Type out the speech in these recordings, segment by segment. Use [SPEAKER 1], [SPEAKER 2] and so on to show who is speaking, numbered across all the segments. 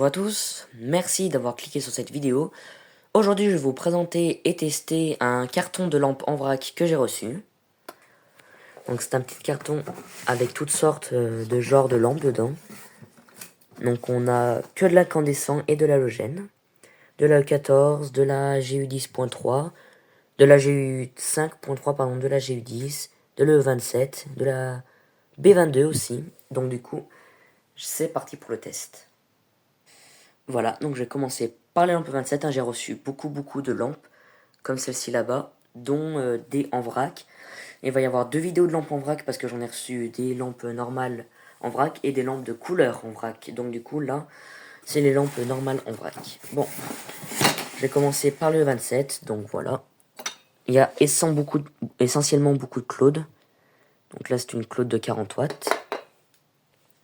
[SPEAKER 1] Bonjour à tous, merci d'avoir cliqué sur cette vidéo. Aujourd'hui je vais vous présenter et tester un carton de lampe en vrac que j'ai reçu. Donc c'est un petit carton avec toutes sortes de genres de lampes dedans. Donc on a que de l'incandescent et de l'halogène. De la E14, de la GU10.3, de la GU5.3 pardon, de la GU10, de la E27, de la B22 aussi. Donc du coup c'est parti pour le test. Voilà, donc je vais commencer par les lampes 27. J'ai reçu beaucoup de lampes, comme celle-ci là-bas, dont des en vrac. Il va y avoir deux vidéos de lampes en vrac, parce que j'en ai reçu des lampes normales en vrac et des lampes de couleur en vrac. Donc du coup, là, c'est les lampes normales en vrac. Bon, je vais commencer par le 27, donc voilà. Il y a essentiellement beaucoup de Claude. Donc là, c'est une Claude de 40 watts.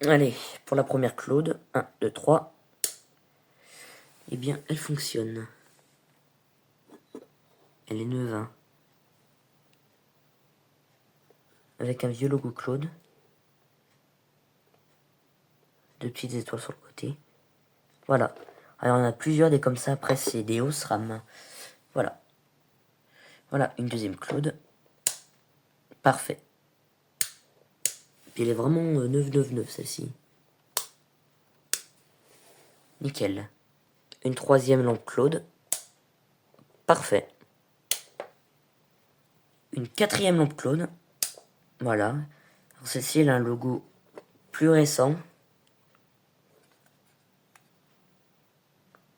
[SPEAKER 1] Allez, pour la première Claude, 1, 2, 3. Eh bien, elle fonctionne. Elle est neuve, hein. Avec un vieux logo Claude. Deux petites étoiles sur le côté. Voilà. Alors, on a plusieurs des comme ça. Après, c'est des Osram. Voilà. Voilà, une deuxième Claude. Parfait. Puis, elle est vraiment neuve, celle-ci. Nickel. Une troisième lampe Claude. Parfait. Une quatrième lampe Claude. Voilà. Alors, celle-ci, elle a un logo plus récent.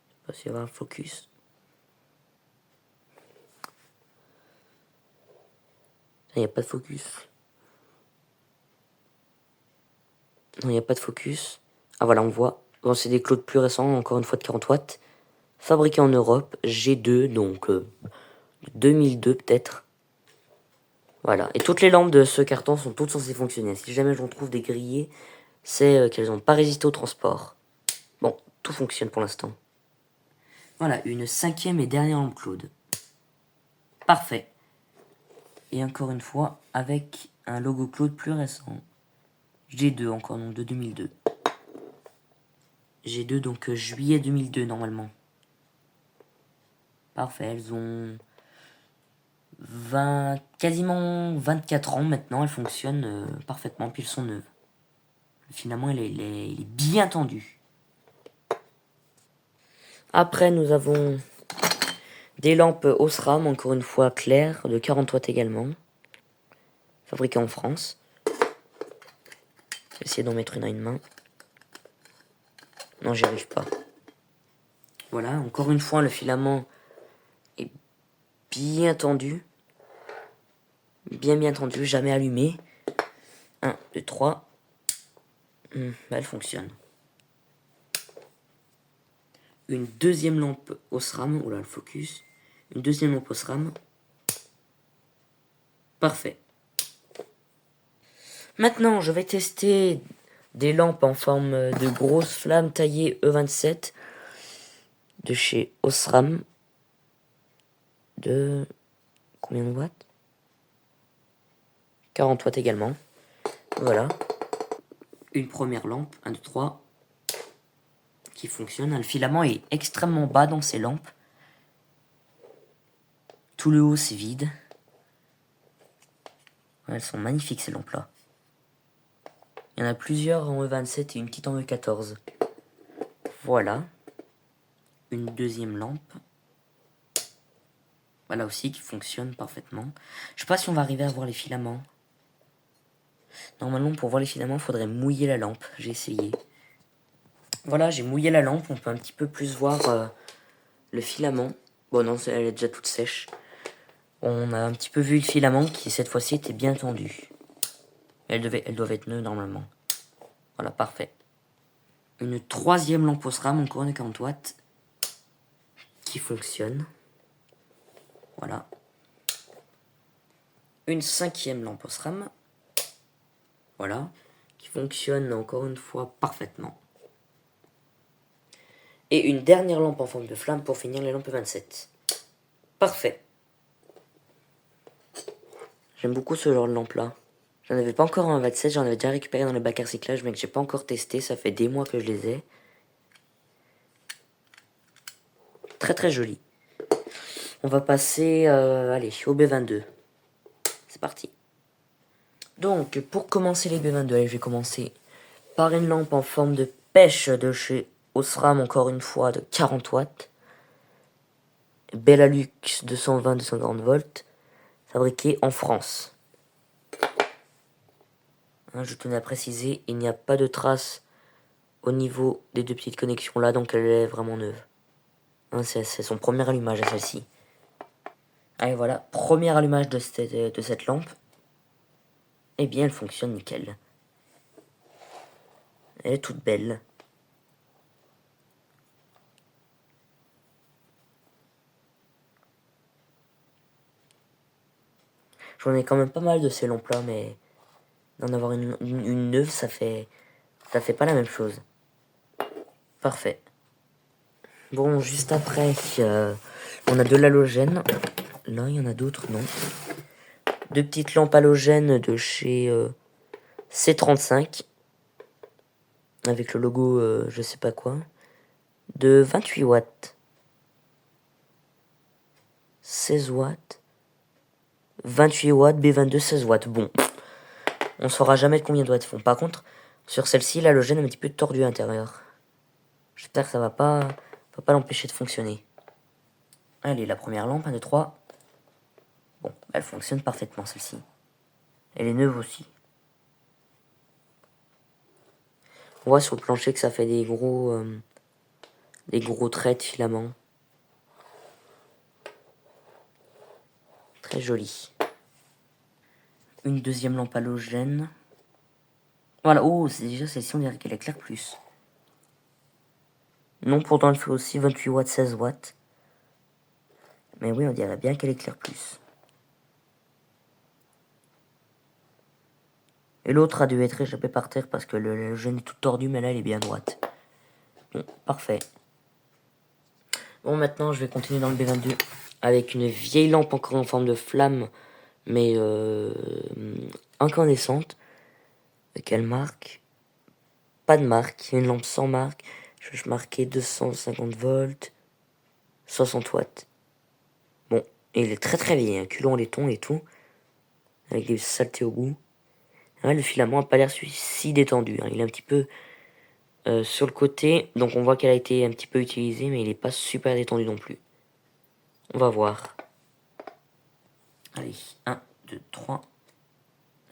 [SPEAKER 1] Je sais pas s'il y aura un focus. Il n'y a pas de focus. Non, il n'y a pas de focus. Ah voilà, on voit. Bon, c'est des Claude plus récents, encore une fois de 40 watts. Fabriqué en Europe, G2, donc 2002 peut-être. Voilà, et toutes les lampes de ce carton sont toutes censées fonctionner. Si jamais j'en trouve des grillées, c'est qu'elles n'ont pas résisté au transport. Bon, tout fonctionne pour l'instant. Voilà, une cinquième et dernière lampe Claude. Parfait. Et encore une fois, avec un logo Claude plus récent. G2 encore, donc de 2002. G2, donc juillet 2002 normalement. Parfait, elles ont quasiment 24 ans maintenant, elles fonctionnent parfaitement, puis elles sont neuves. Finalement, il est bien tendu. Après, nous avons des lampes Osram, encore une fois claires, de 40 watts également. Fabriquées en France. Je vais essayer d'en mettre une à une main. Non, j'y arrive pas. Voilà, encore une fois, le filament est bien tendu. Bien tendu, jamais allumé. 1, 2, 3. Elle fonctionne. Une deuxième lampe Osram. Oula, le focus. Une deuxième lampe Osram. Parfait. Maintenant, je vais tester des lampes en forme de grosses flammes taillées E27 de chez Osram. De combien de watts? 40 watts également. Voilà. Une première lampe, 1, 2, 3, qui fonctionne. Le filament est extrêmement bas dans ces lampes. Tout le haut, c'est vide. Elles sont magnifiques, ces lampes-là. Il y en a plusieurs en E27 et une petite en E14. Voilà. Une deuxième lampe. Voilà aussi, qui fonctionne parfaitement. Je sais pas si on va arriver à voir les filaments. Normalement, pour voir les filaments, il faudrait mouiller la lampe. J'ai essayé. Voilà, j'ai mouillé la lampe. On peut un petit peu plus voir le filament. Bon, non, elle est déjà toute sèche. On a un petit peu vu le filament qui, cette fois-ci, était bien tendu. Elles doivent être neuves normalement. Voilà, parfait. Une troisième lampe Osram, encore de 40 watts, qui fonctionne. Voilà. Une cinquième lampe Osram. Voilà. Qui fonctionne encore une fois parfaitement. Et une dernière lampe en forme de flamme pour finir les lampes 27. Parfait. J'aime beaucoup ce genre de lampe là. J'en avais pas encore un 27, j'en avais déjà récupéré dans le bac à recyclage, mais que j'ai pas encore testé. Ça fait des mois que je les ai. Très très joli. On va passer allez, au B22. C'est parti. Donc, pour commencer les B22, allez, je vais commencer par une lampe en forme de pêche de chez Osram, encore une fois, de 40 watts. Bellalux 220-240 volts, fabriqué en France. Hein, je tenais à préciser, il n'y a pas de trace au niveau des deux petites connexions là, donc elle est vraiment neuve. Hein, c'est son premier allumage à celle-ci. Allez, voilà, premier allumage de cette lampe. Eh bien, elle fonctionne nickel. Elle est toute belle. J'en ai quand même pas mal de ces lampes-là, mais d'en avoir une neuve, ça fait pas la même chose. Parfait. Bon, juste après, on a de l'halogène. Là, il y en a d'autres, non. Deux petites lampes halogènes de chez C35. Avec le logo, je sais pas quoi. De 28 watts. 16 watts. 28 watts, B22, 16 watts. Bon, on saura jamais de combien de watts font. Par contre, sur celle-ci, l'halogène est un petit peu tordu à l'intérieur. J'espère que ça va pas l'empêcher de fonctionner. Allez, la première lampe, 1, 2, 3. Bon, elle fonctionne parfaitement, celle-ci. Elle est neuve aussi. On voit sur le plancher que ça fait des gros traits de filament. Très joli. Une deuxième lampe halogène. Voilà, oh, c'est déjà celle-ci, on dirait qu'elle éclaire plus. Non, pourtant elle fait aussi 28 watts, 16 watts. Mais oui, on dirait bien qu'elle éclaire plus. Et l'autre a dû être échappé par terre parce que le jeune est tout tordu, mais là, elle est bien droite. Bon, parfait. Bon, maintenant, je vais continuer dans le B22 avec une vieille lampe encore en forme de flamme, mais incandescente. Quelle marque? Pas de marque, une lampe sans marque. Je marquais 250 volts, 60 watts. Bon, et il est très très vieil, hein, culot en laiton et tout, avec des saletés au bout. Ouais, le filament n'a pas l'air si détendu, hein. Il est un petit peu sur le côté, donc on voit qu'elle a été un petit peu utilisée, mais il n'est pas super détendu non plus. On va voir. Allez, 1, 2, 3.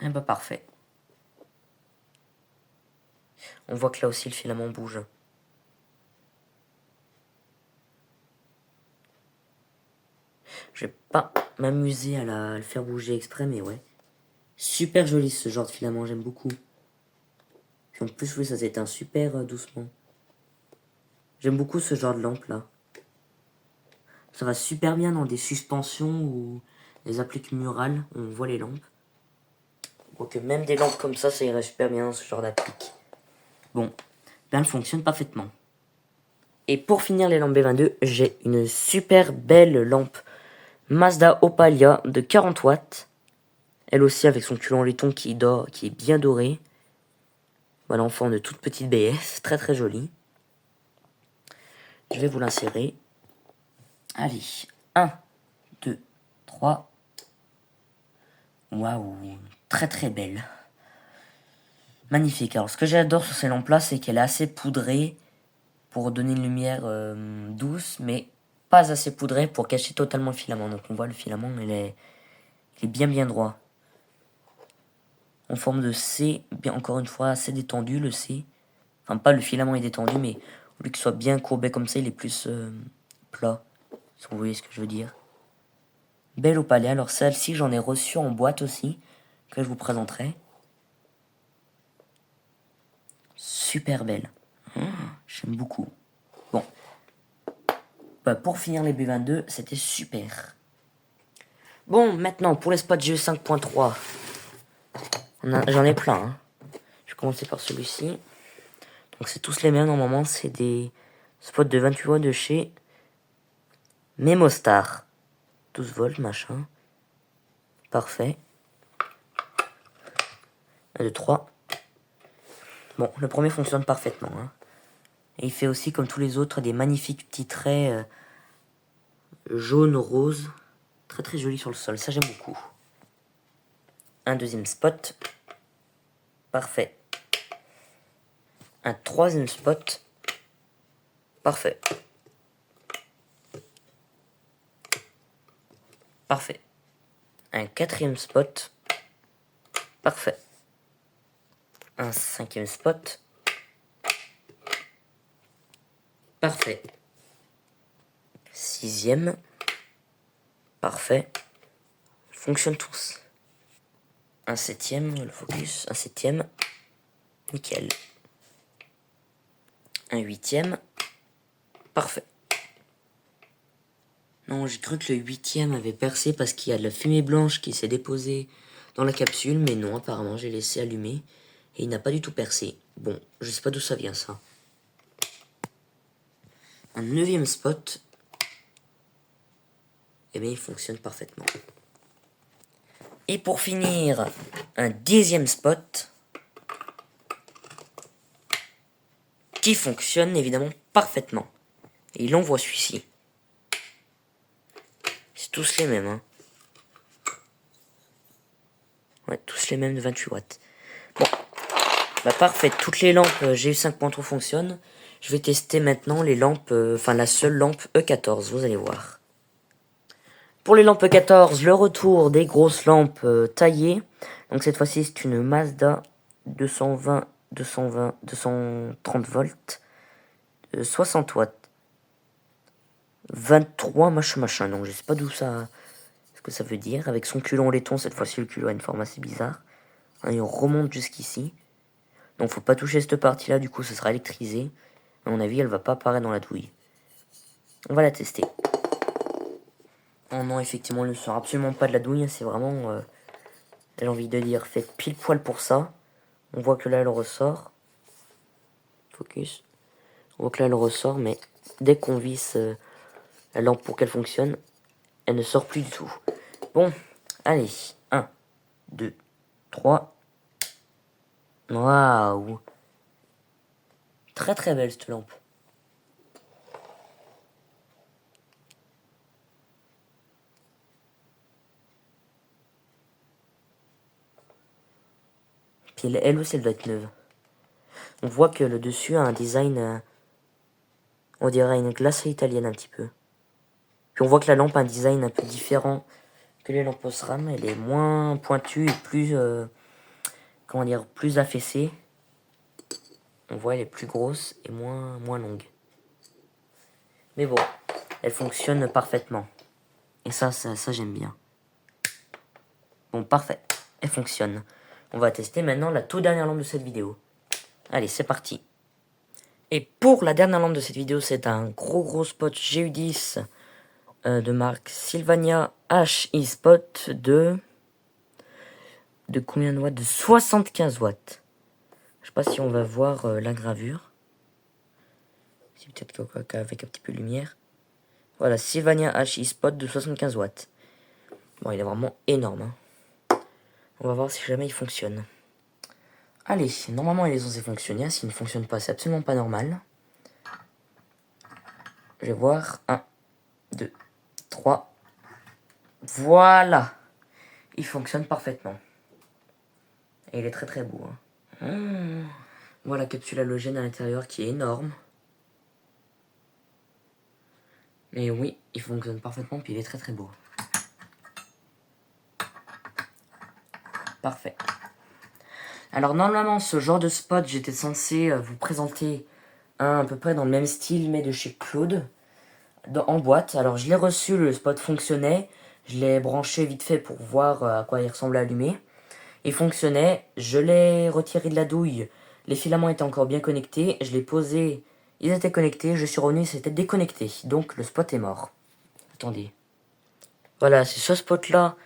[SPEAKER 1] Eh bah parfait. On voit que là aussi le filament bouge. Je vais pas m'amuser à le faire bouger exprès, mais ouais. Super joli ce genre de filament, j'aime beaucoup. Puis en plus, oui, ça s'éteint super doucement. J'aime beaucoup ce genre de lampe là. Ça va super bien dans des suspensions ou des appliques murales où on voit les lampes. Donc même des lampes comme ça irait super bien dans ce genre d'applique. Bon, ben elle fonctionne parfaitement. Et pour finir les lampes B22, j'ai une super belle lampe Mazda Opalia de 40 watts. Elle aussi avec son culot en laiton qui est bien doré. Voilà, en forme de toute petite BS, très très jolie. Je vais vous l'insérer. Allez, 1, 2, 3. Waouh, très très belle. Magnifique. Alors ce que j'adore sur ces lampes-là, c'est qu'elle est assez poudrée pour donner une lumière douce, mais pas assez poudrée pour cacher totalement le filament. Donc on voit le filament, il est bien droit. En forme de C, bien encore une fois assez détendu le C. Enfin pas le filament est détendu, mais au lieu qu'il soit bien courbé comme ça, il est plus plat. Si vous voyez ce que je veux dire. Belle Opalia. Alors celle-ci, j'en ai reçu en boîte aussi, que je vous présenterai. Super belle. J'aime beaucoup. Bon. Bah, pour finir les B22, c'était super. Bon, maintenant, pour les spots GE 5.3. J'en ai plein. Hein. Je vais commencer par celui-ci. Donc c'est tous les mêmes normalement. C'est des spots de 28 watts de chez Memostar. 12 volts, machin. Parfait. 1, 2, 3. Bon, le premier fonctionne parfaitement. Hein. Et il fait aussi, comme tous les autres, des magnifiques petits traits jaune, rose. Très très joli sur le sol, ça j'aime beaucoup. Un deuxième spot. Parfait. Un troisième spot. Parfait. Parfait. Un quatrième spot. Parfait. Un cinquième spot. Parfait. Sixième. Parfait. Fonctionne tous. Un septième, le focus. Un septième. Nickel. Un huitième. Parfait. Non, j'ai cru que le huitième avait percé parce qu'il y a de la fumée blanche qui s'est déposée dans la capsule. Mais non, apparemment, j'ai laissé allumer. Et il n'a pas du tout percé. Bon, je sais pas d'où ça vient, ça. Un neuvième spot. Eh bien, il fonctionne parfaitement. Et pour finir, un dixième spot. Qui fonctionne évidemment parfaitement. Et il envoie celui-ci. C'est tous les mêmes, hein. Ouais, tous les mêmes de 28 watts. Bon, bah parfait, toutes les lampes GU5.3 fonctionnent. Je vais tester maintenant les lampes, enfin la seule lampe E14, vous allez voir. Pour les lampes E14, le retour des grosses lampes taillées. Donc cette fois-ci, c'est une Mazda 230 volts, 60 watts. 23 machin, donc je sais pas d'où ça, ce que ça veut dire. Avec son culot en laiton, cette fois-ci le culot a une forme assez bizarre. Hein, il remonte jusqu'ici. Donc faut pas toucher cette partie-là, du coup ça sera électrisé. À mon avis, elle va pas apparaître dans la douille. On va la tester. Oh non, effectivement, elle ne sort absolument pas de la douille. C'est vraiment, j'ai envie de dire, fait pile poil pour ça. On voit que là, elle ressort. Focus. On voit que là, elle ressort, mais dès qu'on visse la lampe pour qu'elle fonctionne, elle ne sort plus du tout. Bon, allez. 1, 2, 3. Waouh. Très très belle cette lampe. Puis elle aussi, elle doit être neuve. On voit que le dessus a un design, on dirait une glace italienne un petit peu. Puis on voit que la lampe a un design un peu différent que les lampes SRAM. Elle est moins pointue et plus, comment dire, plus affaissée. On voit elle est plus grosse et moins longue. Mais bon, elle fonctionne parfaitement. Et ça j'aime bien. Bon, parfait. Elle fonctionne. On va tester maintenant la toute dernière lampe de cette vidéo. Allez, c'est parti. Et pour la dernière lampe de cette vidéo, c'est un gros spot GU10 de marque Sylvania HI Spot de combien de watts? De 75 watts. Je sais pas si on va voir la gravure. C'est peut-être avec un petit peu de lumière. Voilà, Sylvania HI Spot de 75 watts. Bon, il est vraiment énorme. Hein. On va voir si jamais il fonctionne. Allez, normalement il est censé fonctionner. S'il ne fonctionne pas, c'est absolument pas normal. Je vais voir. 1, 2, 3. Voilà. Il fonctionne parfaitement. Et il est très très beau. Hein. Voilà la capsule halogène à l'intérieur qui est énorme. Mais oui, il fonctionne parfaitement, puis il est très très beau. Parfait. Alors normalement, ce genre de spot, j'étais censé vous présenter un à peu près dans le même style, mais de chez Claude, en boîte. Alors je l'ai reçu, le spot fonctionnait. Je l'ai branché vite fait pour voir à quoi il ressemblait allumé. Il fonctionnait, je l'ai retiré de la douille. Les filaments étaient encore bien connectés. Je l'ai posé, ils étaient connectés. Je suis revenu, c'était déconnecté. Donc le spot est mort. Attendez. Voilà, c'est ce spot-là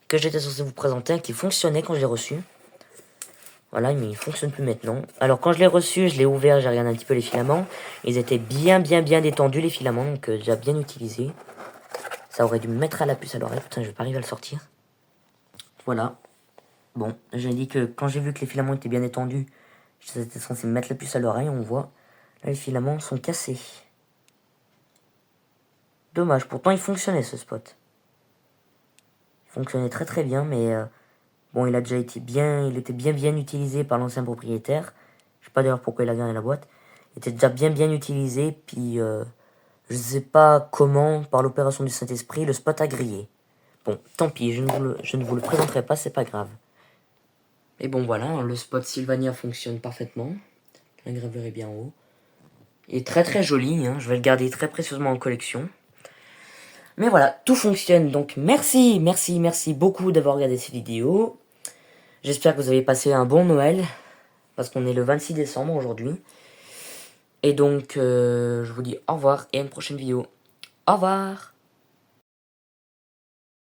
[SPEAKER 1] que j'étais censé vous présenter, qui fonctionnait quand je l'ai reçu. Voilà, mais il fonctionne plus maintenant. Alors quand je l'ai reçu, je l'ai ouvert, j'ai regardé un petit peu les filaments. Ils étaient bien détendus les filaments, donc déjà bien utilisé. Ça aurait dû me mettre à la puce à l'oreille. Putain, je vais pas arriver à le sortir. Voilà. Bon, j'ai dit que quand j'ai vu que les filaments étaient bien détendus, j'étais censé me mettre la puce à l'oreille. On voit, là les filaments sont cassés. Dommage, pourtant il fonctionnait ce spot. Il fonctionnait très très bien, mais bon, il était bien utilisé par l'ancien propriétaire. Je sais pas d'ailleurs pourquoi il a gardé la boîte. Il était déjà bien utilisé, puis je sais pas comment, par l'opération du Saint-Esprit, le spot a grillé. Bon, tant pis, je ne vous le présenterai pas, c'est pas grave. Et bon voilà, hein, le spot Sylvania fonctionne parfaitement. La gravure est bien haut. Il est très très joli, hein, je vais le garder très précieusement en collection. Mais voilà, tout fonctionne, donc merci beaucoup d'avoir regardé cette vidéo. J'espère que vous avez passé un bon Noël, parce qu'on est le 26 décembre aujourd'hui. Et donc, je vous dis au revoir et à une prochaine vidéo. Au revoir!